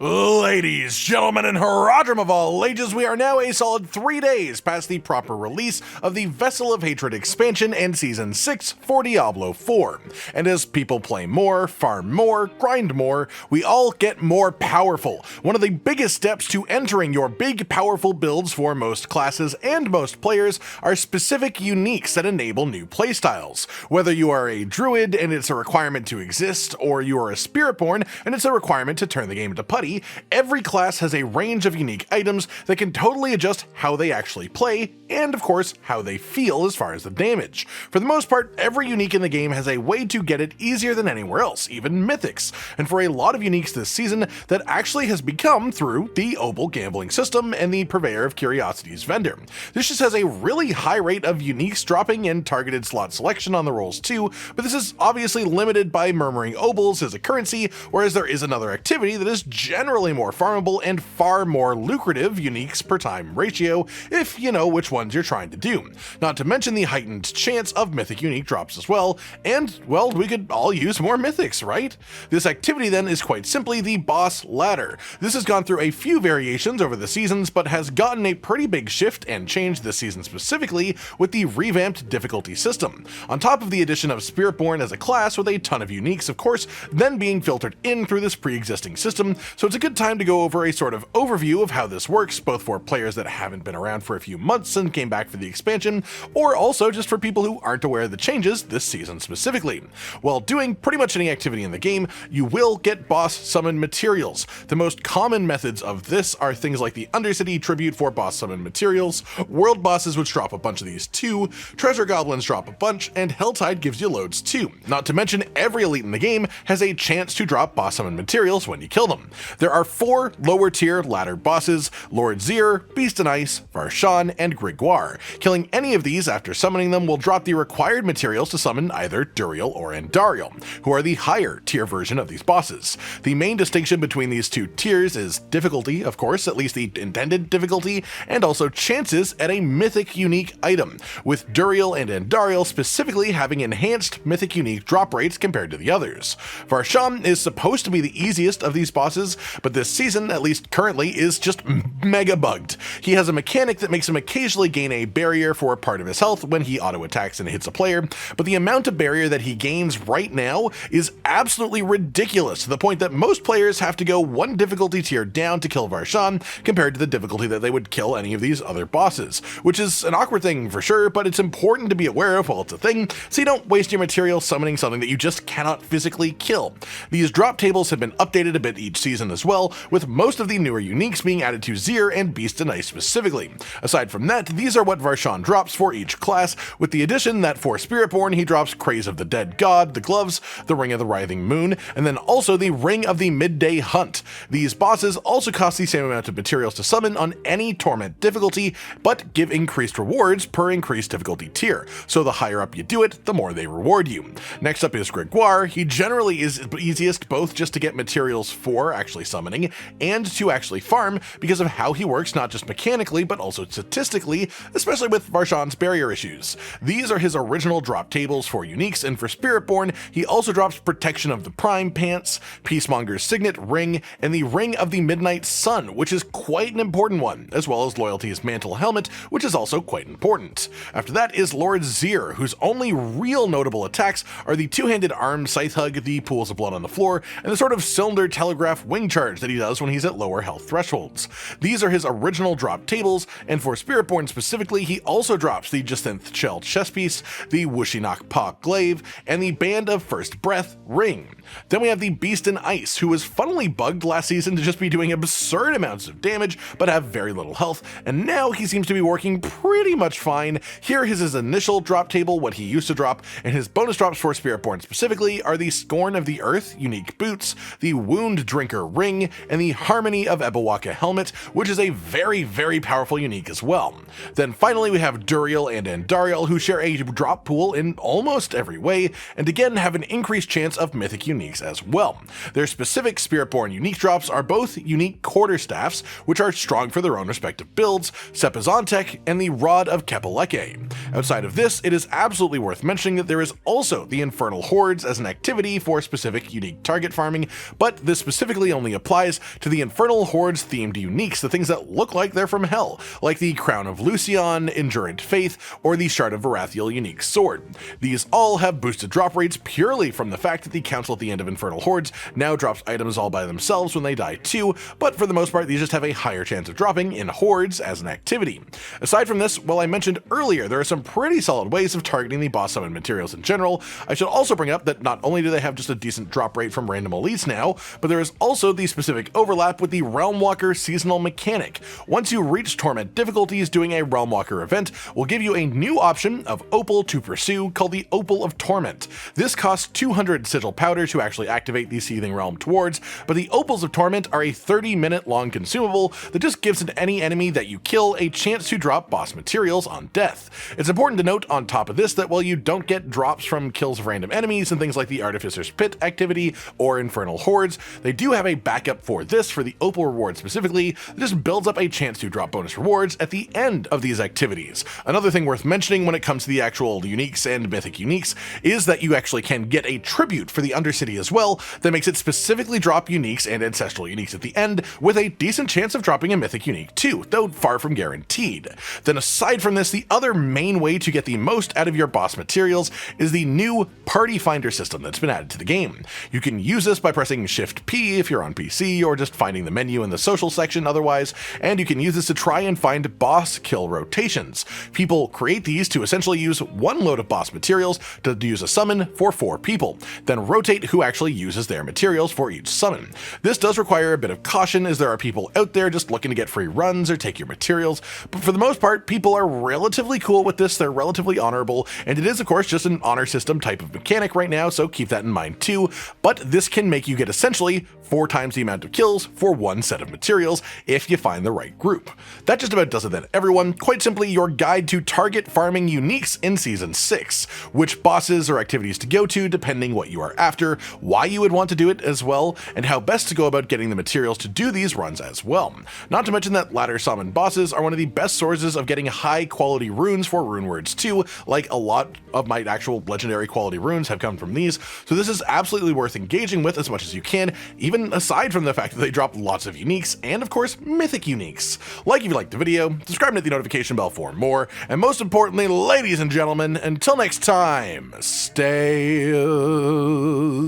Ladies, gentlemen, and Haradrim of all ages, we are now a solid 3 days past the proper release of the Vessel of Hated expansion and Season 6 for Diablo 4. And as people play more, farm more, grind more, we all get more powerful. One of the biggest steps to entering your big, powerful builds for most classes and most players are specific uniques that enable new playstyles. Whether you are a Druid and it's a requirement to exist, or you are a Spiritborn and it's a requirement to turn the game into putty, every class has a range of unique items that can totally adjust how they actually play, and of course, how they feel as far as the damage. For the most part, every unique in the game has a way to get it easier than anywhere else, even mythics, and for a lot of uniques this season, that actually has become through the opal gambling system and the purveyor of curiosities vendor. This just has a really high rate of uniques dropping and targeted slot selection on the rolls too, but this is obviously limited by Murmuring Obols as a currency, whereas there is another activity that is generally more farmable and far more lucrative uniques per time ratio, if you know which ones you're trying to do. Not to mention the heightened chance of mythic unique drops as well, and, well, we could all use more mythics, right? This activity then is quite simply the boss ladder. This has gone through a few variations over the seasons, but has gotten a pretty big shift and change this season specifically with the revamped difficulty system. On top of the addition of Spiritborn as a class with a ton of uniques, of course, then being filtered in through this pre-existing system, so it's a good time to go over a sort of overview of how this works, both for players that haven't been around for a few months and came back for the expansion, or also just for people who aren't aware of the changes this season specifically. While doing pretty much any activity in the game, you will get boss summon materials. The most common methods of this are things like the undercity tribute for boss summon materials, world bosses which drop a bunch of these too, treasure goblins drop a bunch, and Helltide gives you loads too. Not to mention every elite in the game has a chance to drop boss summon materials when you kill them. There are 4 lower tier ladder bosses: Lord Zir, Beast and Ice, Varshan, and Grigor. Killing any of these after summoning them will drop the required materials to summon either Duriel or Andariel, who are the higher tier version of these bosses. The main distinction between these two tiers is difficulty, of course, at least the intended difficulty, and also chances at a mythic unique item, with Duriel and Andariel specifically having enhanced mythic unique drop rates compared to the others. Varshan is supposed to be the easiest of these bosses, but this season, at least currently, is just mega bugged. He has a mechanic that makes him occasionally gain a barrier for a part of his health when he auto-attacks and hits a player, but the amount of barrier that he gains right now is absolutely ridiculous, to the point that most players have to go one difficulty tier down to kill Varshan compared to the difficulty that they would kill any of these other bosses, which is an awkward thing for sure, but it's important to be aware of while it's a thing, so you don't waste your material summoning something that you just cannot physically kill. These drop tables have been updated a bit each season as well, with most of the newer uniques being added to Zir and Beast and Ice specifically. Aside from that, these are what Varshan drops for each class, with the addition that for Spiritborn he drops Craze of the Dead God, the gloves, the Ring of the Writhing Moon, and then also the Ring of the Midday Hunt. These bosses also cost the same amount of materials to summon on any Torment difficulty, but give increased rewards per increased difficulty tier, so the higher up you do it, the more they reward you. Next up is Grigor. He generally is easiest both just to get materials for actually summoning and to actually farm because of how he works, not just mechanically but also statistically, especially with Varshan's barrier issues. These are his original drop tables for uniques, and for Spiritborn he also drops Protection of the Prime Pants, Peacemonger's Signet Ring, and the Ring of the Midnight Sun, which is quite an important one, as well as Loyalty's Mantle Helmet, which is also quite important. After that is Lord Zir, whose only real notable attacks are the two-handed arm scythe hug, the pools of blood on the floor, and the sort of cylinder telegraph wing charge that he does when he's at lower health thresholds. These are his original drop tables, and for Spiritborn specifically, he also drops the Jacinth Shell chestpiece, the Wushinok Pa glaive, and the Band of First Breath ring. Then we have the Beast and Ice, who was funnily bugged last season to just be doing absurd amounts of damage, but have very little health, and now he seems to be working pretty much fine. Here is his initial drop table, what he used to drop, and his bonus drops for Spiritborn specifically are the Scorn of the Earth unique boots, the Wound Drinker ring, and the Harmony of Ebawaka helmet, which is a very, very powerful unique as well. Then finally we have Duriel and Andariel, who share a drop pool in almost every way, and again have an increased chance of mythic uniques as well. Their specific Spiritborn unique drops are both unique quarterstaffs, which are strong for their own respective builds, Sepizantek, and the Rod of Kepeleke. Outside of this, it is absolutely worth mentioning that there is also the Infernal Hordes as an activity for specific unique target farming, but this specifically only applies to the Infernal Hordes themed uniques, the things that look like they're from hell, like the Crown of Lucion, Endurant Faith, or the Shard of Varathiel unique sword. These all have boosted drop rates purely from the fact that the Council at the end of Infernal Hordes now drops items all by themselves when they die too, but for the most part these just have a higher chance of dropping in Hordes as an activity. Aside from this, while I mentioned earlier there are some pretty solid ways of targeting the boss summon materials in general, I should also bring up that not only do they have just a decent drop rate from random elites now, but there is also the specific overlap with the realmwalker seasonal mechanic. Once you reach Torment difficulties, doing a realmwalker event will give you a new option of opal to pursue called the Opal of Torment. This costs 200 sigil powder to actually activate the Seething Realm towards, but the Opals of Torment are a 30-minute long consumable that just gives any enemy that you kill a chance to drop boss materials on death. It's important to note on top of this that while you don't get drops from kills of random enemies and things like the Artificer's Pit activity or Infernal Hordes, they do have a backup for this for the Opal reward specifically that just builds up a chance to drop bonus rewards at the end of these activities. Another thing worth mentioning when it comes to the actual uniques and mythic uniques is that you actually can get a tribute for the undercity as well that makes it specifically drop uniques and ancestral uniques at the end, with a decent chance of dropping a mythic unique too, though far from guaranteed. Then aside from this, the other main way to get the most out of your boss materials is the new party finder system that's been added to the game. You can use this by pressing Shift P if you're on PC, or just finding the menu in the social section otherwise, and you can use this to try and find boss kill rotations. People create these to essentially use one load of boss materials to use a summon for 4 people, then rotate who actually uses their materials for each summon. This does require a bit of caution as there are people out there just looking to get free runs or take your materials, but for the most part people are relatively cool with this, they're relatively honorable, and it is of course just an honor system type of mechanic right now, so keep that in mind too, but this can make you get essentially 4 times the amount of kills for one set of materials if you find the right group. That just about does it then, everyone. Quite simply your guide to target farming uniques in Season 6, which bosses or activities to go to depending what you are after, why you would want to do it as well, and how best to go about getting the materials to do these runs as well. Not to mention that ladder summon bosses are one of the best sources of getting high quality runes for runewords too, like a lot of my actual legendary quality runes have come from these, so this is absolutely worth engaging with as much as you can, even aside from the fact that they drop lots of uniques and of course mythic uniques. Like if you liked the video, subscribe and hit the notification bell for more, and most importantly, ladies and gentlemen, until next time, stay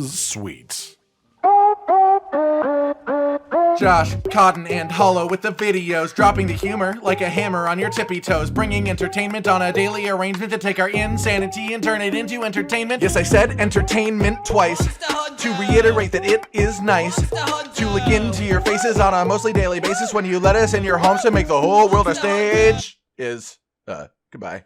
sweet. Josh, Cotton, and Hollow with the videos, dropping the humor like a hammer on your tippy toes, bringing entertainment on a daily arrangement to take our insanity and turn it into entertainment. Yes, I said entertainment twice, to reiterate that it is nice to look into your faces on a mostly daily basis when you let us in your homes to make the whole world a stage. Goodbye.